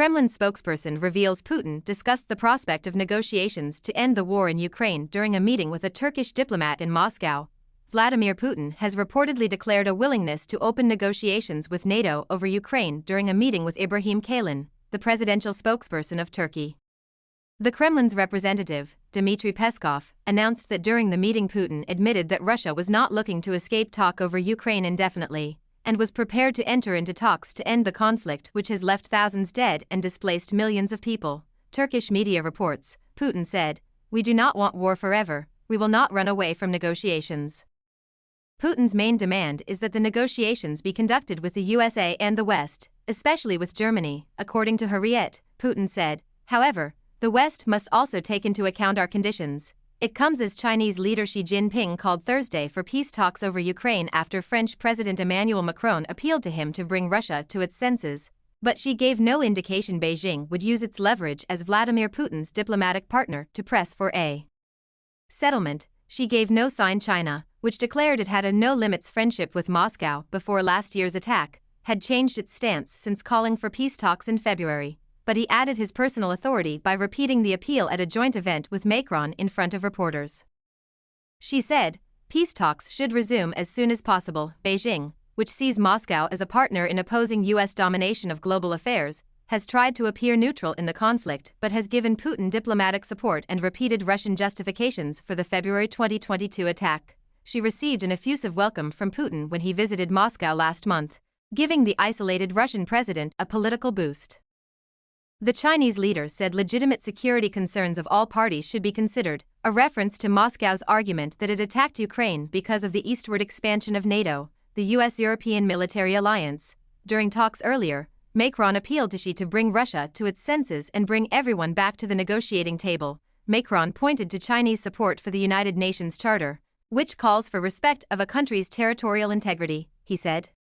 Kremlin spokesperson reveals Putin discussed the prospect of negotiations to end the war in Ukraine during a meeting with a Turkish diplomat in Moscow. Vladimir Putin has reportedly declared a willingness to open negotiations with NATO over Ukraine during a meeting with İbrahim Kalın, the presidential spokesperson of Turkey. The Kremlin's representative, Dmitriy Peskov, announced that during the meeting Putin admitted that Russia was not looking to escape talk over Ukraine indefinitely, and was prepared to enter into talks to end the conflict which has left thousands dead and displaced millions of people. Turkish media reports, Putin said, "We do not want war forever, we will not run away from negotiations." Putin's main demand is that the negotiations be conducted with the USA and the West, especially with Germany, according to Hurriyet, Putin said. However, the West must also take into account our conditions. It comes as Chinese leader Xi Jinping called Thursday for peace talks over Ukraine after French President Emmanuel Macron appealed to him to bring Russia to its senses, but Xi gave no indication Beijing would use its leverage as Vladimir Putin's diplomatic partner to press for a settlement. Xi gave no sign China, which declared it had a no-limits friendship with Moscow before last year's attack, had changed its stance since calling for peace talks in February. But he added his personal authority by repeating the appeal at a joint event with Macron in front of reporters. She said, peace talks should resume as soon as possible. Beijing, which sees Moscow as a partner in opposing U.S. domination of global affairs, has tried to appear neutral in the conflict but has given Putin diplomatic support and repeated Russian justifications for the February 2022 attack. She received an effusive welcome from Putin when he visited Moscow last month, giving the isolated Russian president a political boost. The Chinese leader said legitimate security concerns of all parties should be considered, a reference to Moscow's argument that it attacked Ukraine because of the eastward expansion of NATO, the US-European military alliance. During talks earlier, Macron appealed to Xi to bring Russia to its senses and bring everyone back to the negotiating table. Macron pointed to Chinese support for the United Nations Charter, which calls for respect of a country's territorial integrity, he said.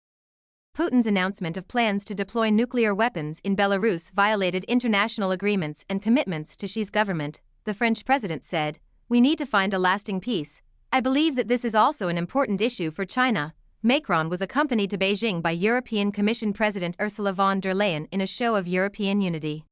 Putin's announcement of plans to deploy nuclear weapons in Belarus violated international agreements and commitments to Xi's government, the French president said. We need to find a lasting peace. I believe that this is also an important issue for China. Macron was accompanied to Beijing by European Commission President Ursula von der Leyen in a show of European unity.